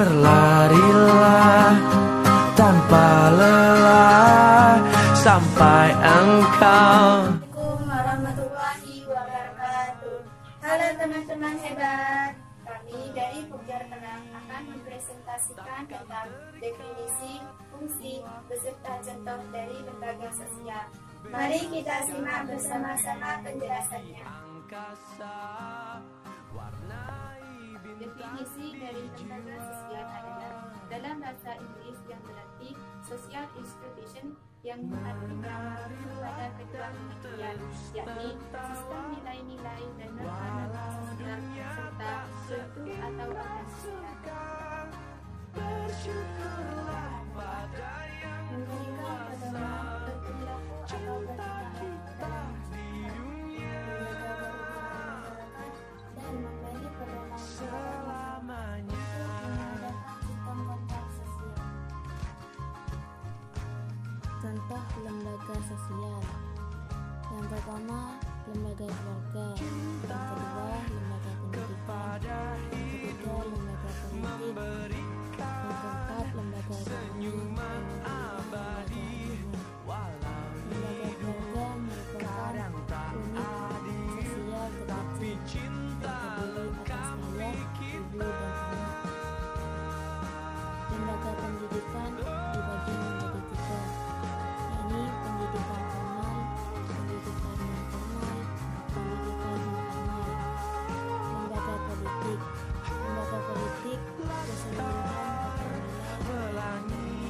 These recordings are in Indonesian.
Berlarilah tanpa lelah sampai engkau. Assalamualaikum warahmatullahi wabarakatuh. Halo teman-teman hebat. Kami dari Pukjar Tenang akan mempresentasikan tentang definisi, fungsi, beserta contoh dari lembaga sosial. Mari kita simak bersama-sama penjelasannya. Definisi dari lembaga sosial adalah dalam bahasa Inggris yang berarti social institution, yang mengartikan kepada kedua pemikiran, yakni sistem nilai-nilai dan norma-norma sosial serta suatu atau organisasi. Memberikan pedoman berperilaku atau bertindak dalam dan memberi pedoman selamanya untuk mengadakan sistem kontak sosial. Contoh lembaga sosial. Yang pertama, lembaga keluarga. Yang kedua, lembaga pendidikan. Yang ketiga, lembaga politik. Yang keempat, lembaga ekonomi. Lembaga keluarga merupakan unit sosial terkecil terdiri atas ayah, ibu, dan anak. Lembaga pendidikan dibagi menjadi tiga, yakni pendidikan formal, pendidikan non formal, pendidikan non formal. Lembaga politik berselimutkan pada nilai. Lembaga ekonomi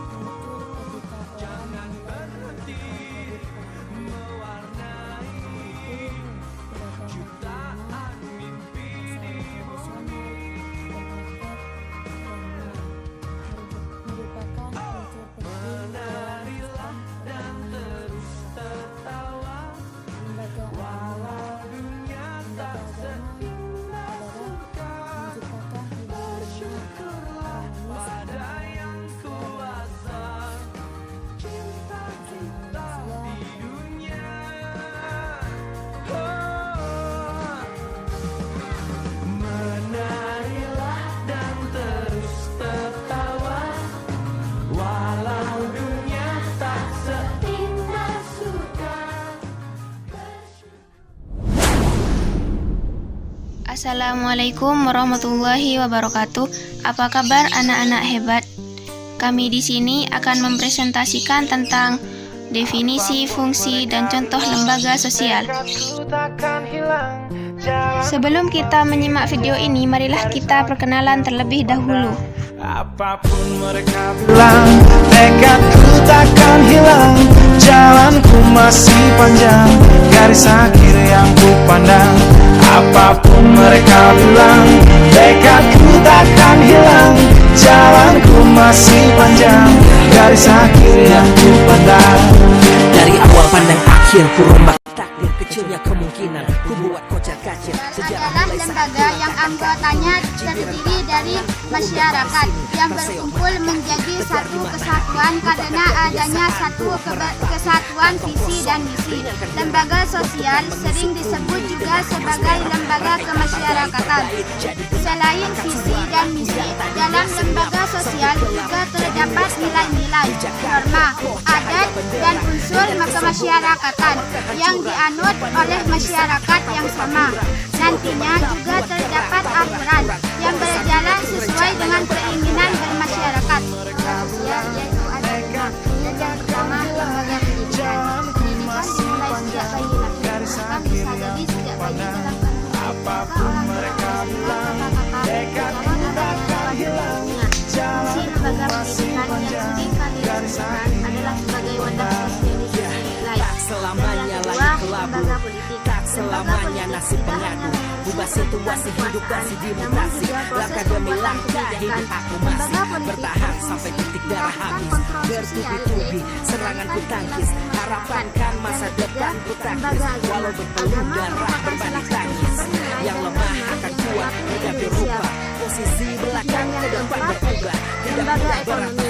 muncul ketika orang mulai Assalamualaikum warahmatullahi wabarakatuh. Apa kabar anak-anak hebat? Kami di sini akan mempresentasikan tentang definisi, fungsi, dan contoh lembaga sosial. Sebelum kita menyimak video ini, marilah kita perkenalan terlebih dahulu. Apapun mereka bilang, tekadku takkan hilang. Jalanku masih panjang, garis akhir yang ku pandang. Apapun mereka bilang, tekadku takkan hilang. Jalanku masih panjang, garis akhir yang ku pandang. Dari awal pandang akhir ku rombak takdir, kecilnya kemungkinan ku buat kocar kacir. Adalah lembaga yang anggotanya terdiri dari masyarakat yang berkumpul menjadi satu kesatuan karena adanya satu kesatuan visi dan misi. Lembaga sosial sering disebut juga sebagai lembaga kemasyarakatan. Selain visi dan misi, dalam lembaga sosial juga terdapat nilai-nilai, norma, adat, dan unsur kemasyarakatan yang dianut oleh masyarakat yang sama. Nantinya juga terdapat aturan yang berjalan sesuai dengan keinginan bermasyarakat. Sosial yaitu ada lima. Yang pertama, lembaga pendidikan. Pendidikan dimulai sejak bayi lahir, bahkan bisa jadi sejak bayi dalam kandungan. Maka orang tua menggunakan kata-kata fungsi lembaga pendidikan yang sering kali disebutkan adalah sebagai wadah sosialisasi nilai. Selamanya lagi kelabu, tak selamanya nasib pengadu. Ubah situasi hidup masih dimutasi, langkah demi langkah hidup aku masih bertahan sampai titik darah habis. Bertubi-tubi serangan ku tangkis, harapan kan masa depan ku tangkis. Walau berpeluh darah berbanding tangis, yang lemah akan kuat mengambil rupa. Posisi belakang ke depan berubah. lembaga ekonomi.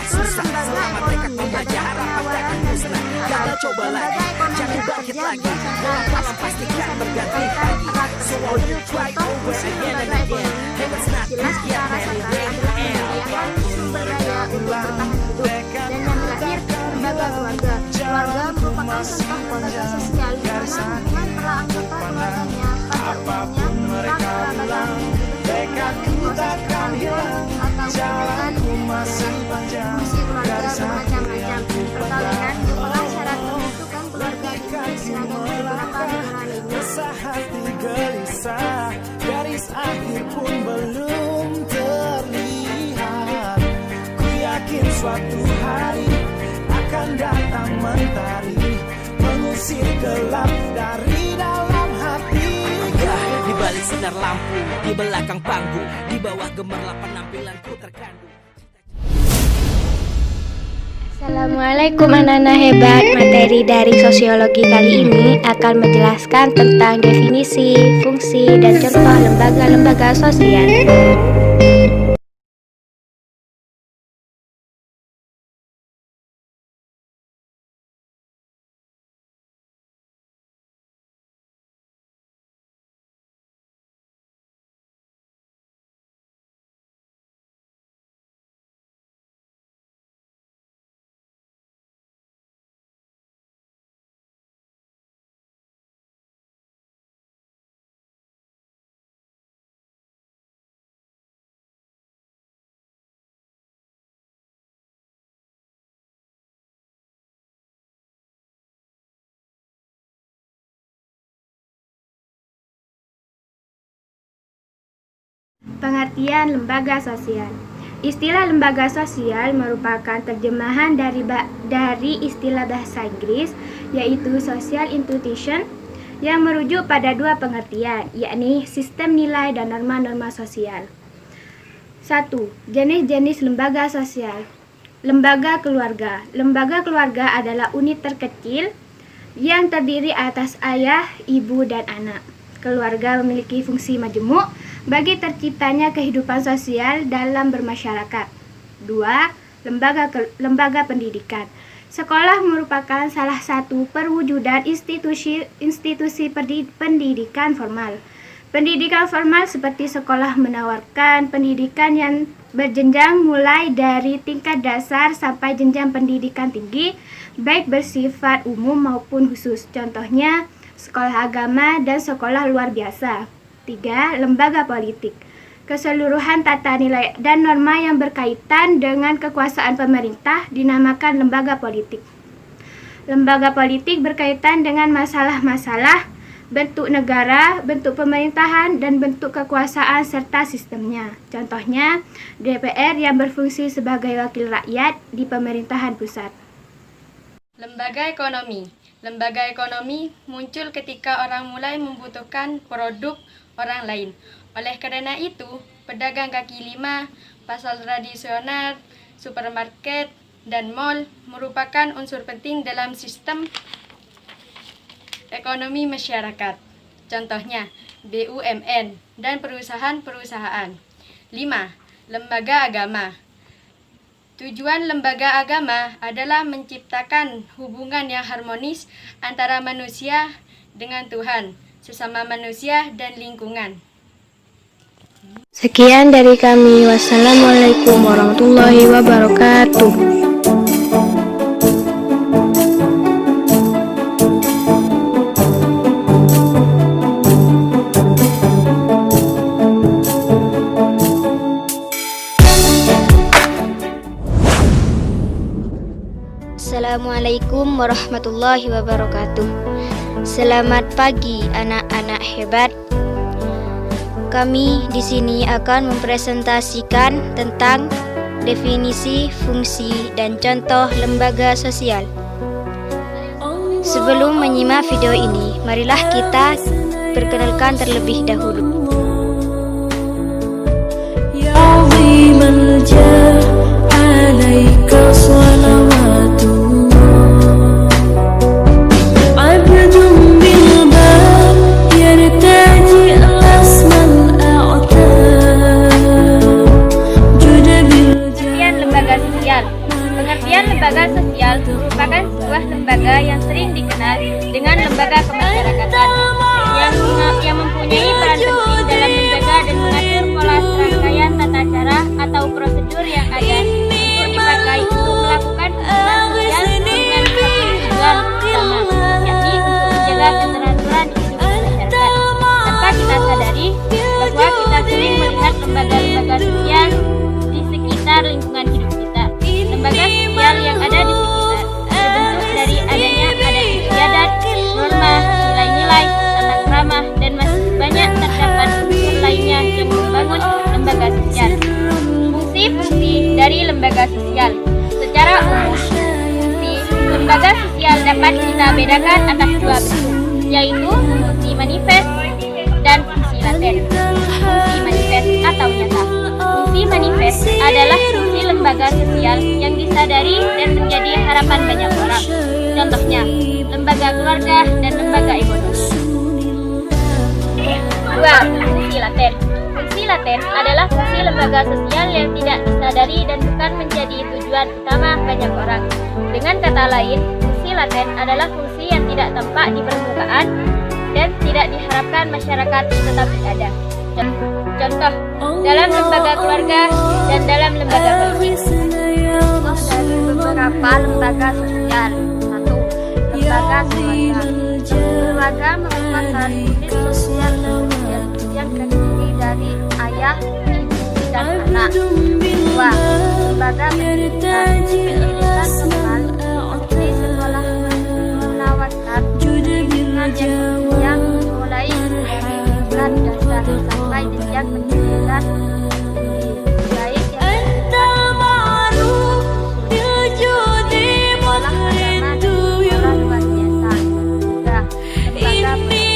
Struktur lembaga ekonomi adalah penawaran dan penerimaan. Lembaga ekonomi bekerja berdasarkan aspek yang berkaitan erat tersebut. Contoh fungsi lembaga ekonomi jelas secara dasar adalah menyediakan sumber daya untuk bertahan hidup. Dan yang terakhir, lembaga keluarga. Keluarga merupakan contoh lembaga sosial di mana hubungan para anggota keluarganya pada umumnya tentang kerabatan tekad ku takkan hilang, jalanku masih panjang. fungsi keluarga bermacam-macam. Perkawinan merupakan syarat pembentukan keluarga di Indonesia dan di beberapa negara lainnya. Resah hati gelisah, garis akhir pun belum terlihat. Ku yakin suatu hari akan datang mentari, mengusir gelap dari dalam hati. Di balik sinar lampu, di belakang panggung, di bawah gemerlap penampilanku terkandung. Assalamualaikum anak-anak hebat. Materi dari sosiologi kali ini akan menjelaskan tentang definisi, fungsi, dan contoh lembaga-lembaga sosial. Pengertian lembaga sosial. Istilah lembaga sosial merupakan terjemahan dari istilah bahasa Inggris, yaitu social institution, yang merujuk pada dua pengertian, yakni sistem nilai dan norma-norma sosial. 1. Jenis-jenis lembaga sosial. Lembaga keluarga. Lembaga keluarga adalah unit terkecil yang terdiri atas ayah, ibu, dan anak. Keluarga memiliki fungsi majemuk bagi terciptanya kehidupan sosial dalam bermasyarakat. 2. Lembaga pendidikan. Sekolah merupakan salah satu perwujudan institusi pendidikan formal. Pendidikan formal seperti sekolah menawarkan pendidikan yang berjenjang mulai dari tingkat dasar sampai jenjang pendidikan tinggi, baik bersifat umum maupun khusus. Contohnya, sekolah agama dan sekolah luar biasa. 3. Lembaga politik. Keseluruhan tata nilai dan norma yang berkaitan dengan kekuasaan pemerintah dinamakan lembaga politik. Lembaga politik berkaitan dengan masalah-masalah bentuk negara, bentuk pemerintahan, dan bentuk kekuasaan serta sistemnya. Contohnya, DPR yang berfungsi sebagai wakil rakyat di pemerintahan pusat. Lembaga ekonomi. Lembaga ekonomi muncul ketika orang mulai membutuhkan produk orang lain. Oleh karena itu, pedagang kaki lima, pasar tradisional, supermarket, dan mal merupakan unsur penting dalam sistem ekonomi masyarakat. Contohnya, BUMN dan perusahaan-perusahaan. 5. Lembaga agama. Tujuan lembaga agama adalah menciptakan hubungan yang harmonis antara manusia dengan Tuhan, sesama manusia, dan lingkungan. Sekian dari kami. Wassalamualaikum warahmatullahi wabarakatuh. Assalamualaikum warahmatullahi wabarakatuh. Selamat pagi anak-anak hebat. Kami di sini akan mempresentasikan tentang definisi, fungsi, dan contoh lembaga sosial. Sebelum menyimak video ini, marilah kita perkenalkan terlebih dahulu. membedakan atas dua bentuk, yaitu fungsi manifest dan fungsi laten. Fungsi manifest atau nyata. Fungsi manifest adalah fungsi lembaga sosial yang disadari dan menjadi harapan banyak orang. Contohnya, lembaga keluarga dan lembaga ekonomi. 2. Fungsi laten. Fungsi laten adalah fungsi lembaga sosial yang tidak disadari dan bukan menjadi tujuan utama banyak orang. Dengan kata lain, fungsi laten adalah fungsi yang tidak tampak di permukaan dan tidak diharapkan masyarakat tetapi ada. Contoh, dalam lembaga keluarga dan dalam lembaga politik. Dari beberapa lembaga sosial. 1. Lembaga keluarga. Keluarga merupakan unit sosial yang terdiri dari ayah, ibu, dan anak. 2. Lembaga pendidikan. Pendidikan formal seperti sekolah menawarkan pendidikan yang mulai dari tingkat dasar sampai jenjang pendidikan baik yang sekolah agama dan sekolah luar biasa. 3. Lembaga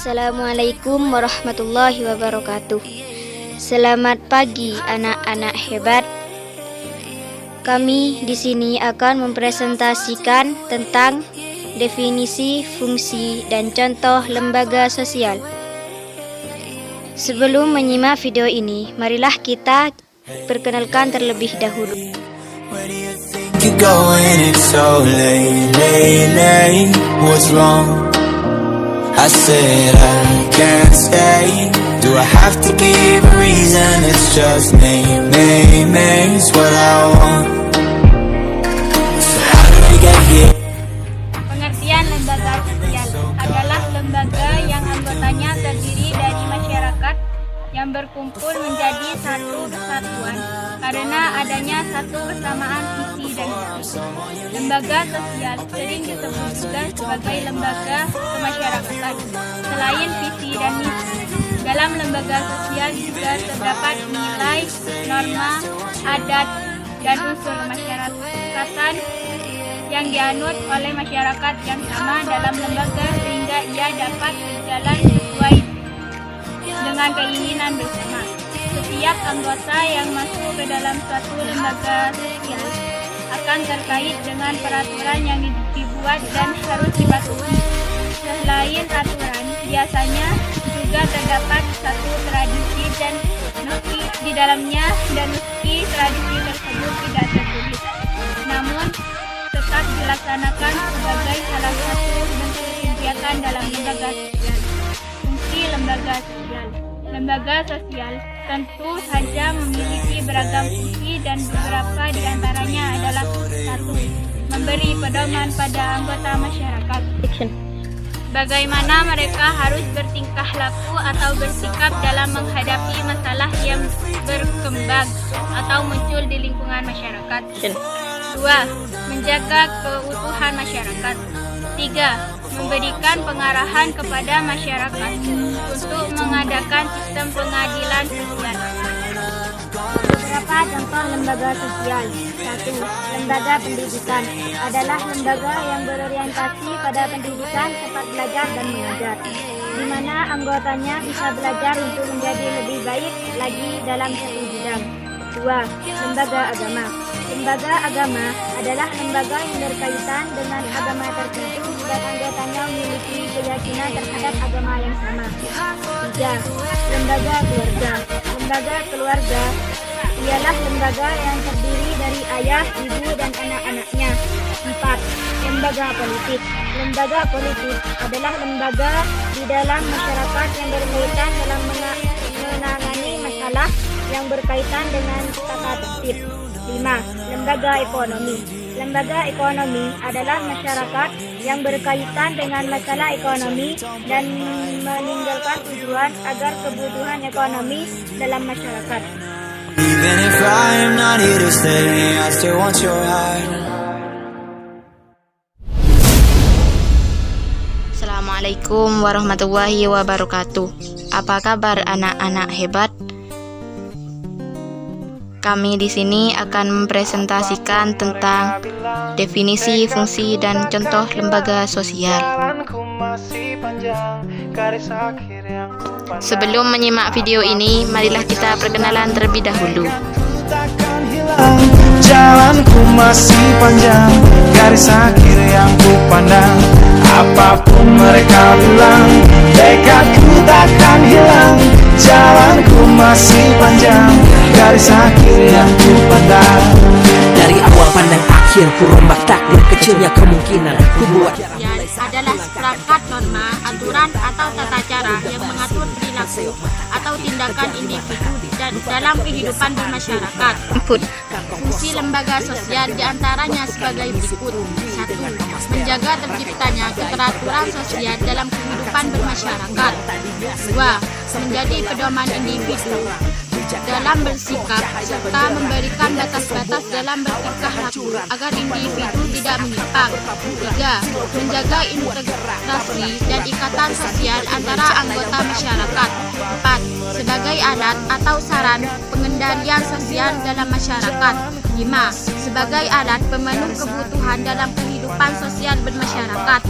Assalamualaikum warahmatullahi wabarakatuh. Selamat pagi anak-anak hebat. Kami di sini akan mempresentasikan tentang definisi, fungsi, dan contoh lembaga sosial. Sebelum menyimak video ini, marilah kita perkenalkan terlebih dahulu. I said I can't stay. Do I have to give a reason? It's just names what I want. So how did I get here? Pengertian lembaga sosial adalah lembaga yang anggotanya terdiri dari masyarakat yang berkumpul menjadi satu kesatuan karena adanya satu kesamaan visi dan misi. Lembaga sosial sering disebut juga sebagai lembaga kemasyarakatan. Selain visi dan misi, dalam lembaga sosial juga terdapat nilai, norma, adat, dan unsur kemasyarakatan yang dianut oleh masyarakat yang sama dalam lembaga sehingga ia dapat berjalan sesuai dengan keinginan bersama. Setiap anggota yang masuk ke dalam suatu lembaga sosial akan terkait dengan peraturan yang dibuat dan harus dipatuhi. Selain aturan, biasanya juga terdapat satu tradisi dan meski di dalamnya dan meski tradisi tersebut tidak tertulis, namun tetap dilaksanakan sebagai salah satu bentuk kegiatan dalam lembaga sosial. Fungsi lembaga sosial. Lembaga sosial tentu saja memiliki beragam fungsi dan beberapa di antaranya adalah 1. Memberi pedoman pada anggota masyarakat. Bagaimana mereka harus bertingkah laku atau bersikap dalam menghadapi masalah yang berkembang atau muncul di lingkungan masyarakat. 2. Menjaga keutuhan masyarakat. 3. Memberikan pengarahan kepada masyarakat untuk mengadakan sistem pengadilan sosial. Beberapa contoh lembaga sosial. 1. Lembaga pendidikan adalah lembaga yang berorientasi pada pendidikan tempat belajar dan mengajar, di mana anggotanya bisa belajar untuk menjadi lebih baik lagi dalam satu bidang. 2. Lembaga agama Lembaga agama adalah lembaga yang berkaitan dengan agama tertentu dan anggotanya memiliki keyakinan terhadap agama yang sama. 3. Lembaga keluarga. Lembaga keluarga ialah lembaga yang terdiri dari ayah, ibu, dan anak-anaknya. 4. Lembaga politik. Lembaga politik adalah lembaga di dalam masyarakat yang berkaitan dalam menangani masalah yang berkaitan dengan tata tertib. 5. Lembaga ekonomi. Lembaga ekonomi adalah masyarakat yang berkaitan dengan masalah ekonomi dan meninggalkan tujuan agar kebutuhan ekonomi dalam masyarakat. Even if I am not here to stay, I still want your heart. Assalamualaikum warahmatullahi wabarakatuh. Apa kabar anak-anak hebat? Kami di sini akan mempresentasikan tentang definisi, fungsi, dan contoh lembaga sosial. Sebelum menyimak video ini, marilah kita perkenalan terlebih dahulu. Jalanku masih panjang, garis akhir yang ku pandang. Apapun mereka bilang, tekadku takkan hilang. Jalanku masih panjang, garis akhir yang ku pandang. Dari awal pandang akhir, ku rombak takdir kecilnya kemungkinan ku buat Adalah seperangkat norma, aturan, atau tata cara yang mengatur perilaku atau tindakan individu dan dalam kehidupan bermasyarakat. Fungsi lembaga sosial diantaranya sebagai berikut. 1. Menjaga terciptanya keteraturan sosial dalam kehidupan bermasyarakat. 2. Menjadi pedoman individu dalam bersikap serta memberikan batas-batas dalam bertingkah laku agar individu tidak menyimpang. 3. Menjaga integrasi dan ikatan sosial antara anggota masyarakat. 4. Sebagai alat atau saran pengendalian sosial dalam masyarakat. 5. Sebagai alat pemenuh kebutuhan dalam kehidupan sosial bermasyarakat.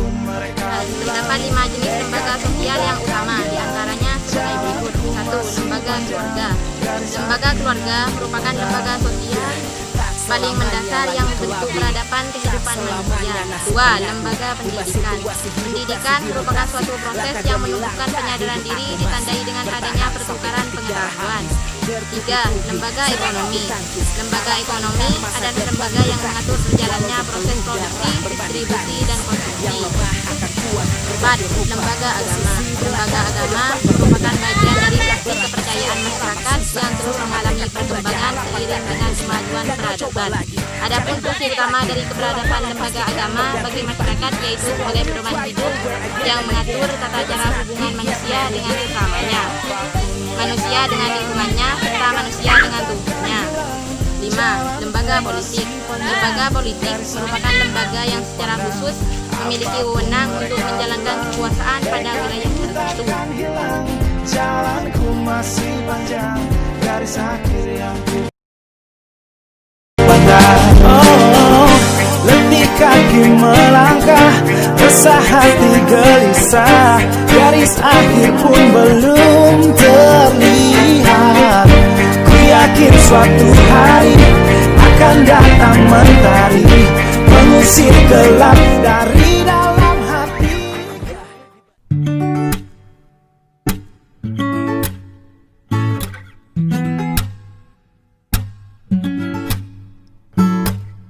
Terdapat 5 jenis lembaga sosial yang utama, diantaranya sebagai berikut. 1. Lembaga keluarga. Lembaga keluarga merupakan lembaga sosial paling mendasar yang membentuk peradaban kehidupan manusia. 2. Lembaga pendidikan. Pendidikan merupakan suatu proses yang menumbuhkan penyadaran diri ditandai dengan adanya pertukaran pengetahuan. 3. Lembaga ekonomi. Lembaga ekonomi adalah lembaga yang mengatur berjalannya proses produksi, distribusi, dan konsumsi. 4. Lembaga agama. Lembaga agama merupakan bagian dari praktik kepercayaan masyarakat yang terus mengalami perkembangan seiring dengan kemajuan peradaban. Adapun fungsi utama dari keberadaan lembaga agama bagi masyarakat yaitu sebagai pedoman hidup yang mengatur tata cara hubungan manusia dengan sesamanya, manusia dengan lingkungannya, serta manusia dengan tubuhnya. 5. Lembaga politik. Lembaga politik merupakan lembaga yang secara khusus memiliki wewenang untuk menjalankan kekuasaan pada wilayah tertentu. Jalanku masih panjang, garis akhir yang ku pandang. Oh, letih kaki melangkah, resah hati gelisah, garis akhir pun belum terlihat. Ku yakin suatu hari akan datang mentari, mengusir gelap dari